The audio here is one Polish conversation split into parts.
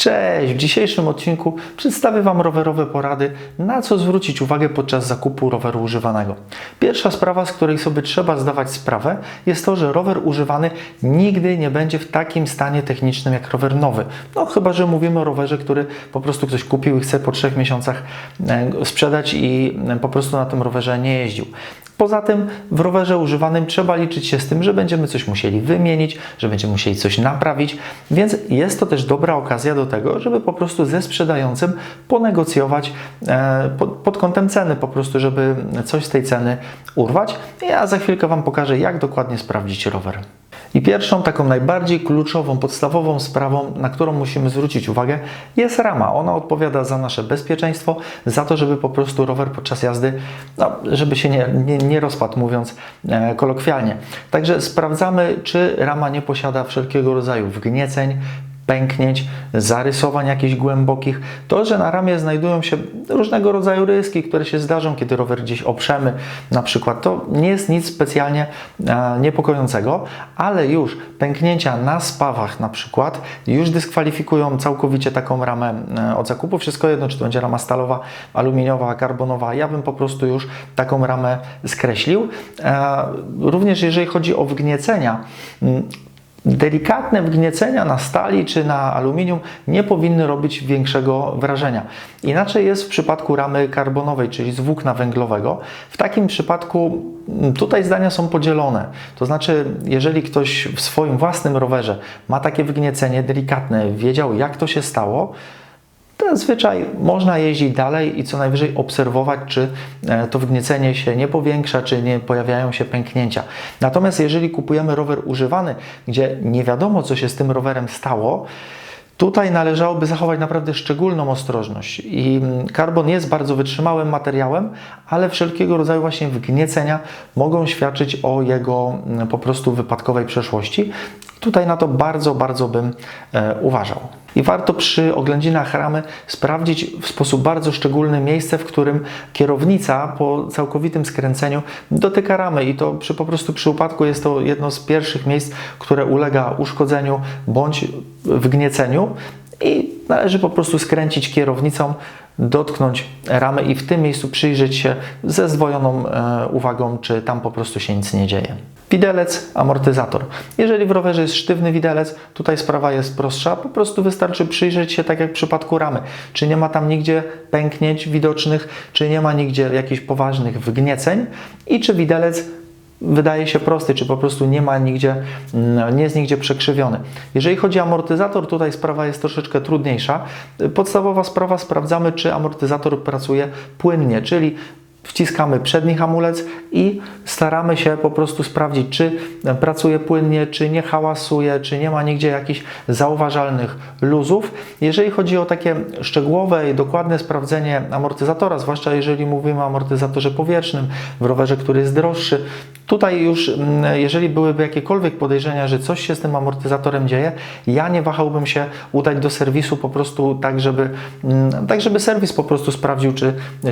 Cześć! W dzisiejszym odcinku przedstawię Wam rowerowe porady, na co zwrócić uwagę podczas zakupu roweru używanego. Pierwsza sprawa, z której sobie trzeba zdawać sprawę, jest to, że rower używany nigdy nie będzie w takim stanie technicznym jak rower nowy. No chyba że mówimy o rowerze, który po prostu ktoś kupił i chce po 3 miesiącach sprzedać i po prostu na tym rowerze nie jeździł. Poza tym w rowerze używanym trzeba liczyć się z tym, że będziemy coś musieli wymienić, że będziemy musieli coś naprawić, więc jest to też dobra okazja do tego, żeby po prostu ze sprzedającym ponegocjować pod kątem ceny, po prostu żeby coś z tej ceny urwać. Ja za chwilkę Wam pokażę, jak dokładnie sprawdzić rower. I pierwszą, taką najbardziej kluczową, podstawową sprawą, na którą musimy zwrócić uwagę, jest rama. Ona odpowiada za nasze bezpieczeństwo, za to, żeby po prostu rower podczas jazdy, żeby się nie rozpadł, mówiąc kolokwialnie. Także sprawdzamy, czy rama nie posiada wszelkiego rodzaju wgnieceń, pęknięć, zarysowań jakichś głębokich. To, że na ramie znajdują się różnego rodzaju ryski, które się zdarzą, kiedy rower gdzieś oprzemy, na przykład, to nie jest nic specjalnie niepokojącego, ale już pęknięcia na spawach na przykład już dyskwalifikują całkowicie taką ramę od zakupu. Wszystko jedno, czy to będzie rama stalowa, aluminiowa, karbonowa. Ja bym po prostu już taką ramę skreślił. Również jeżeli chodzi o wgniecenia, delikatne wgniecenia na stali czy na aluminium nie powinny robić większego wrażenia. Inaczej jest w przypadku ramy karbonowej, czyli z włókna węglowego. W takim przypadku tutaj zdania są podzielone. To znaczy, jeżeli ktoś w swoim własnym rowerze ma takie wgniecenie delikatne, wiedział, jak to się stało, zazwyczaj można jeździć dalej i co najwyżej obserwować, czy to wgniecenie się nie powiększa, czy nie pojawiają się pęknięcia. Natomiast jeżeli kupujemy rower używany, gdzie nie wiadomo, co się z tym rowerem stało, tutaj należałoby zachować naprawdę szczególną ostrożność. I karbon jest bardzo wytrzymałym materiałem, ale wszelkiego rodzaju właśnie wgniecenia mogą świadczyć o jego po prostu wypadkowej przeszłości. Tutaj na to bardzo bym uważał. I warto przy oględzinach ramy sprawdzić w sposób bardzo szczególny miejsce, w którym kierownica po całkowitym skręceniu dotyka ramy i to po prostu przy upadku jest to jedno z pierwszych miejsc, które ulega uszkodzeniu bądź wgnieceniu i należy po prostu skręcić kierownicą, dotknąć ramy i w tym miejscu przyjrzeć się ze zdwojoną uwagą, czy tam po prostu się nic nie dzieje. Widelec, amortyzator. Jeżeli w rowerze jest sztywny widelec, tutaj sprawa jest prostsza, po prostu wystarczy przyjrzeć się, tak jak w przypadku ramy, czy nie ma tam nigdzie pęknięć widocznych, czy nie ma nigdzie jakichś poważnych wgnieceń i czy widelec wydaje się prosty, czy po prostu nie jest nigdzie przekrzywiony. Jeżeli chodzi o amortyzator, tutaj sprawa jest troszeczkę trudniejsza. Podstawowa sprawa, sprawdzamy, czy amortyzator pracuje płynnie, czyli wciskamy przedni hamulec i staramy się po prostu sprawdzić, czy pracuje płynnie, czy nie hałasuje, czy nie ma nigdzie jakichś zauważalnych luzów. Jeżeli chodzi o takie szczegółowe i dokładne sprawdzenie amortyzatora, zwłaszcza jeżeli mówimy o amortyzatorze powietrznym, w rowerze, który jest droższy, tutaj już, jeżeli byłyby jakiekolwiek podejrzenia, że coś się z tym amortyzatorem dzieje, ja nie wahałbym się udać do serwisu po prostu tak, żeby serwis po prostu sprawdził,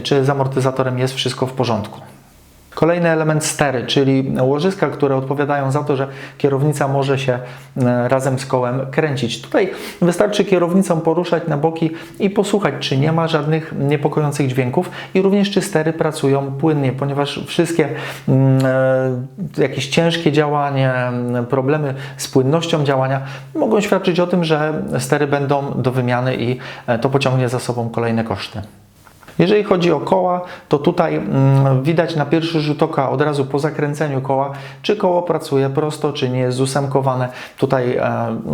czy z amortyzatorem jest wszystko w porządku. Kolejny element stery, czyli łożyska, które odpowiadają za to, że kierownica może się razem z kołem kręcić. Tutaj wystarczy kierownicą poruszać na boki i posłuchać, czy nie ma żadnych niepokojących dźwięków i również czy stery pracują płynnie, ponieważ wszystkie jakieś ciężkie działanie, problemy z płynnością działania mogą świadczyć o tym, że stery będą do wymiany i to pociągnie za sobą kolejne koszty. Jeżeli chodzi o koła, to tutaj widać na pierwszy rzut oka od razu po zakręceniu koła, czy koło pracuje prosto, czy nie jest zusemkowane. Tutaj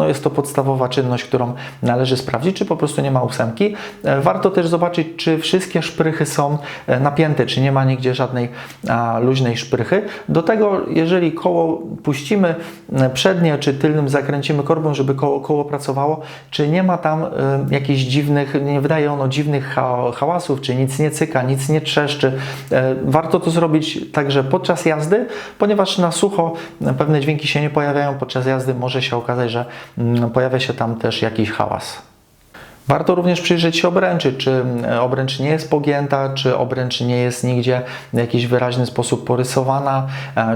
jest to podstawowa czynność, którą należy sprawdzić, czy po prostu nie ma ósemki. Warto też zobaczyć, czy wszystkie szprychy są napięte, czy nie ma nigdzie żadnej luźnej szprychy. Do tego, jeżeli koło puścimy przednie, czy tylnym zakręcimy korbą, żeby koło pracowało, czy nie ma tam jakichś dziwnych, nie wydaje ono dziwnych hałasów, czy nic nie cyka, nic nie trzeszczy. Warto to zrobić także podczas jazdy, ponieważ na sucho pewne dźwięki się nie pojawiają podczas jazdy. Może się okazać, że pojawia się tam też jakiś hałas. Warto również przyjrzeć się obręczy, czy obręcz nie jest pogięta, czy obręcz nie jest nigdzie w jakiś wyraźny sposób porysowana,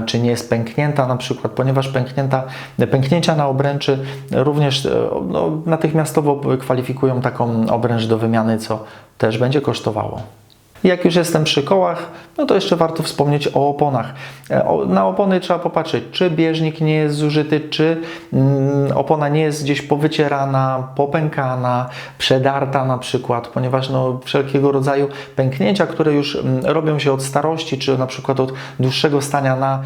czy nie jest pęknięta na przykład, ponieważ pęknięcia na obręczy również natychmiastowo kwalifikują taką obręcz do wymiany, co też będzie kosztowało. Jak już jestem przy kołach, no to jeszcze warto wspomnieć o oponach. Na opony trzeba popatrzeć, czy bieżnik nie jest zużyty, czy opona nie jest gdzieś powycierana, popękana, przedarta na przykład, ponieważ wszelkiego rodzaju pęknięcia, które już robią się od starości, czy na przykład od dłuższego stania na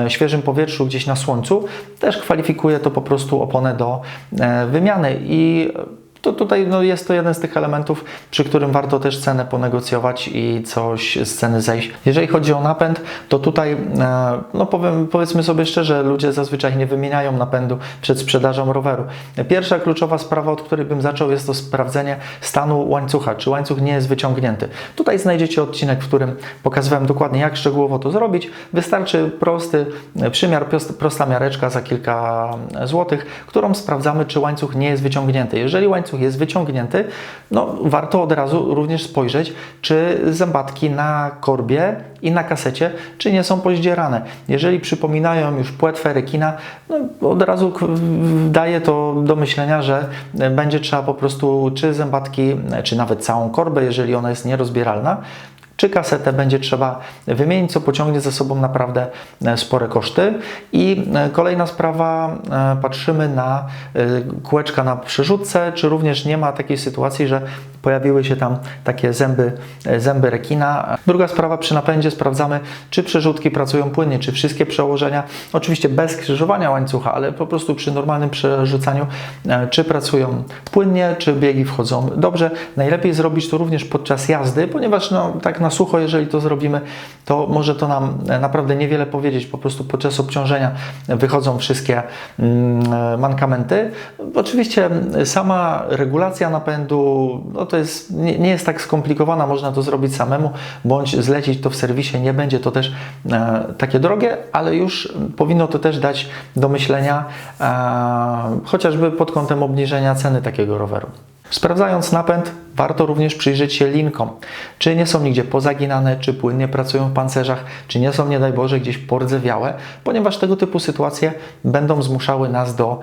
świeżym powietrzu, gdzieś na słońcu, też kwalifikuje to po prostu oponę do wymiany. I to tutaj jest to jeden z tych elementów, przy którym warto też cenę ponegocjować i coś z ceny zejść. Jeżeli chodzi o napęd, to tutaj powiedzmy sobie szczerze, ludzie zazwyczaj nie wymieniają napędu przed sprzedażą roweru. Pierwsza kluczowa sprawa, od której bym zaczął, jest to sprawdzenie stanu łańcucha, czy łańcuch nie jest wyciągnięty. Tutaj znajdziecie odcinek, w którym pokazywałem dokładnie, jak szczegółowo to zrobić. Wystarczy prosty przymiar, prosta miareczka za kilka złotych, którą sprawdzamy, czy łańcuch nie jest wyciągnięty. Jeżeli łańcuch jest wyciągnięty, warto od razu również spojrzeć, czy zębatki na korbie i na kasecie, czy nie są pozdzierane. Jeżeli przypominają już płetwę rekina, od razu daje to do myślenia, że będzie trzeba po prostu czy zębatki, czy nawet całą korbę, jeżeli ona jest nierozbieralna, czy kasetę będzie trzeba wymienić, co pociągnie za sobą naprawdę spore koszty. I kolejna sprawa, patrzymy na kółeczka na przerzutce, czy również nie ma takiej sytuacji, że pojawiły się tam takie zęby rekina. Druga sprawa, przy napędzie sprawdzamy, czy przerzutki pracują płynnie, czy wszystkie przełożenia, oczywiście bez skrzyżowania łańcucha, ale po prostu przy normalnym przerzucaniu, czy pracują płynnie, czy biegi wchodzą dobrze. Najlepiej zrobić to również podczas jazdy, ponieważ tak na sucho, jeżeli to zrobimy, to może to nam naprawdę niewiele powiedzieć. Po prostu podczas obciążenia wychodzą wszystkie mankamenty. Oczywiście sama regulacja napędu, to nie jest tak skomplikowana, można to zrobić samemu, bądź zlecić to w serwisie. Nie będzie to też takie drogie, ale już powinno to też dać do myślenia, chociażby pod kątem obniżenia ceny takiego roweru. Sprawdzając napęd, warto również przyjrzeć się linkom. Czy nie są nigdzie pozaginane, czy płynnie pracują w pancerzach, czy nie są, nie daj Boże, gdzieś pordzewiałe, ponieważ tego typu sytuacje będą zmuszały nas do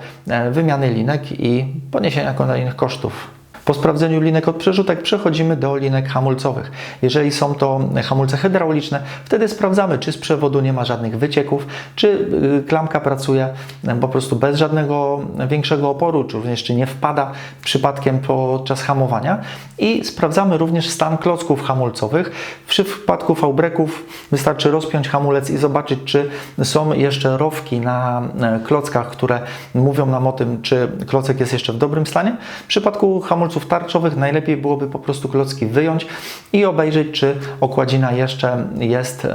wymiany linek i poniesienia kolejnych kosztów. Po sprawdzeniu linek od przerzutek przechodzimy do linek hamulcowych. Jeżeli są to hamulce hydrauliczne, wtedy sprawdzamy, czy z przewodu nie ma żadnych wycieków, czy klamka pracuje po prostu bez żadnego większego oporu, czy również czy nie wpada przypadkiem podczas hamowania. I sprawdzamy również stan klocków hamulcowych. W przypadku V-breaków wystarczy rozpiąć hamulec i zobaczyć, czy są jeszcze rowki na klockach, które mówią nam o tym, czy klocek jest jeszcze w dobrym stanie. W przypadku hamulców tarczowych najlepiej byłoby po prostu klocki wyjąć i obejrzeć, czy okładzina jeszcze jest,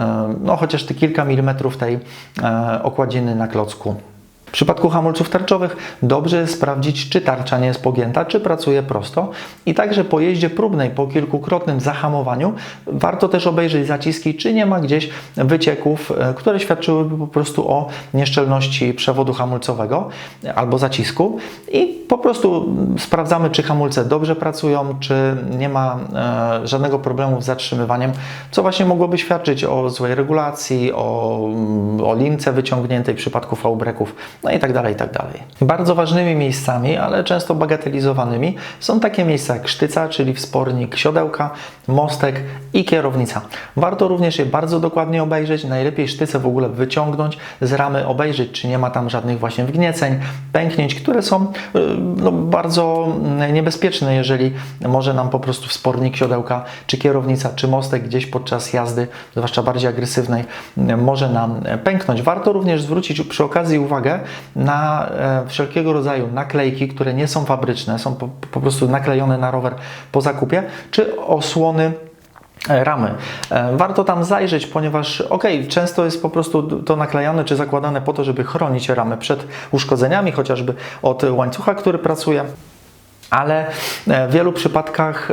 chociaż te kilka milimetrów tej okładziny na klocku. W przypadku hamulców tarczowych dobrze jest sprawdzić, czy tarcza nie jest pogięta, czy pracuje prosto. I także po jeździe próbnej, po kilkukrotnym zahamowaniu warto też obejrzeć zaciski, czy nie ma gdzieś wycieków, które świadczyłyby po prostu o nieszczelności przewodu hamulcowego albo zacisku. I po prostu sprawdzamy, czy hamulce dobrze pracują, czy nie ma żadnego problemu z zatrzymywaniem, co właśnie mogłoby świadczyć o złej regulacji, o lince wyciągniętej w przypadku V-breaków. I tak dalej, i tak dalej. Bardzo ważnymi miejscami, ale często bagatelizowanymi są takie miejsca jak sztyca, czyli wspornik siodełka, mostek i kierownica. Warto również je bardzo dokładnie obejrzeć, najlepiej sztycę w ogóle wyciągnąć z ramy, obejrzeć, czy nie ma tam żadnych właśnie wgnieceń, pęknięć, które są bardzo niebezpieczne, jeżeli może nam po prostu wspornik siodełka, czy kierownica, czy mostek gdzieś podczas jazdy, zwłaszcza bardziej agresywnej, może nam pęknąć. Warto również zwrócić przy okazji uwagę na wszelkiego rodzaju naklejki, które nie są fabryczne, są po prostu naklejone na rower po zakupie, czy osłony ramy. Warto tam zajrzeć, ponieważ często jest po prostu to naklejane czy zakładane po to, żeby chronić ramę przed uszkodzeniami, chociażby od łańcucha, który pracuje. Ale w wielu przypadkach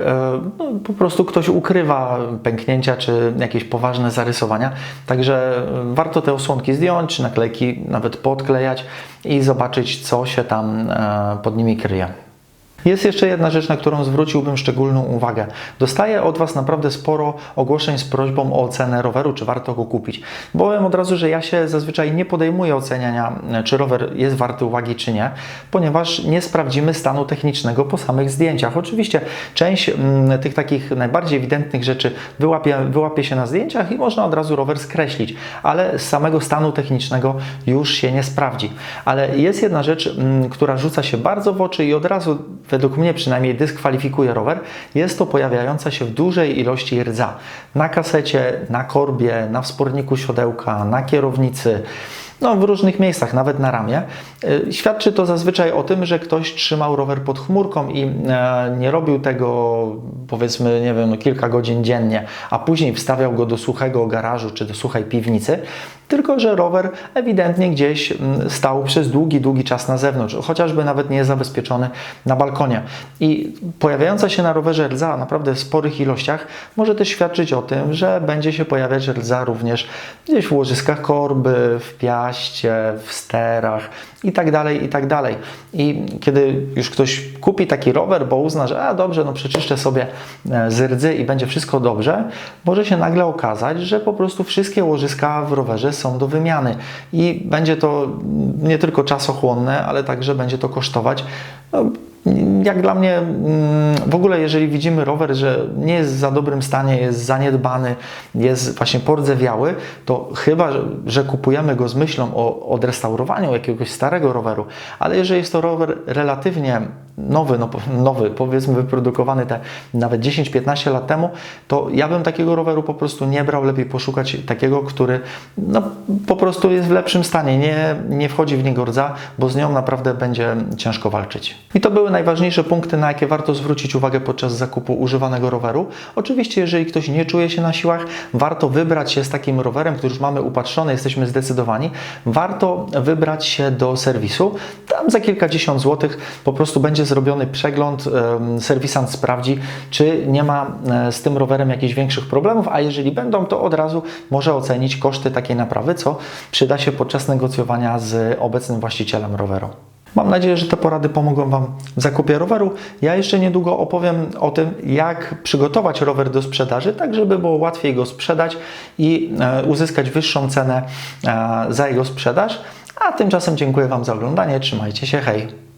po prostu ktoś ukrywa pęknięcia czy jakieś poważne zarysowania. Także warto te osłonki zdjąć, czy naklejki nawet podklejać i zobaczyć, co się tam pod nimi kryje. Jest jeszcze jedna rzecz, na którą zwróciłbym szczególną uwagę. Dostaję od Was naprawdę sporo ogłoszeń z prośbą o ocenę roweru, czy warto go kupić. Powiem od razu, że ja się zazwyczaj nie podejmuję oceniania, czy rower jest warty uwagi, czy nie, ponieważ nie sprawdzimy stanu technicznego po samych zdjęciach. Oczywiście część tych takich najbardziej ewidentnych rzeczy wyłapie się na zdjęciach i można od razu rower skreślić, ale z samego stanu technicznego już się nie sprawdzi. Ale jest jedna rzecz, która rzuca się bardzo w oczy i od razu, według mnie przynajmniej, dyskwalifikuje rower. Jest to pojawiająca się w dużej ilości rdza. Na kasecie, na korbie, na wsporniku siodełka, na kierownicy, no, w różnych miejscach, nawet na ramię. Świadczy to zazwyczaj o tym, że ktoś trzymał rower pod chmurką i nie robił tego, powiedzmy, nie wiem, kilka godzin dziennie, a później wstawiał go do suchego garażu czy do suchej piwnicy, tylko że rower ewidentnie gdzieś stał przez długi czas na zewnątrz, chociażby nawet nie jest zabezpieczony na balkonie. I pojawiająca się na rowerze rdza naprawdę w sporych ilościach może też świadczyć o tym, że będzie się pojawiać rdza również gdzieś w łożyskach korby, w piaście, w sterach itd. I kiedy już ktoś kupi taki rower, bo uzna, że dobrze, no przeczyszczę sobie z rdzy i będzie wszystko dobrze, może się nagle okazać, że po prostu wszystkie łożyska w rowerze są do wymiany i będzie to nie tylko czasochłonne, ale także będzie to kosztować, no, jak dla mnie, w ogóle jeżeli widzimy rower, że nie jest w za dobrym stanie, jest zaniedbany, jest właśnie pordzewiały, to chyba, że kupujemy go z myślą o odrestaurowaniu jakiegoś starego roweru, ale jeżeli jest to rower relatywnie nowy, powiedzmy wyprodukowany te nawet 10-15 lat temu, to ja bym takiego roweru po prostu nie brał, lepiej poszukać takiego, który no, po prostu jest w lepszym stanie, nie wchodzi w niego rdza, bo z nią naprawdę będzie ciężko walczyć. I to były najważniejsze punkty, na jakie warto zwrócić uwagę podczas zakupu używanego roweru. Oczywiście, jeżeli ktoś nie czuje się na siłach, warto wybrać się z takim rowerem, który już mamy upatrzony, jesteśmy zdecydowani, warto wybrać się do serwisu. Tam za kilkadziesiąt złotych po prostu będzie zrobiony przegląd, serwisant sprawdzi, czy nie ma z tym rowerem jakichś większych problemów, a jeżeli będą, to od razu może ocenić koszty takiej naprawy, co przyda się podczas negocjowania z obecnym właścicielem roweru. Mam nadzieję, że te porady pomogą Wam w zakupie roweru. Ja jeszcze niedługo opowiem o tym, jak przygotować rower do sprzedaży, tak żeby było łatwiej go sprzedać i uzyskać wyższą cenę za jego sprzedaż. A tymczasem dziękuję Wam za oglądanie. Trzymajcie się, hej!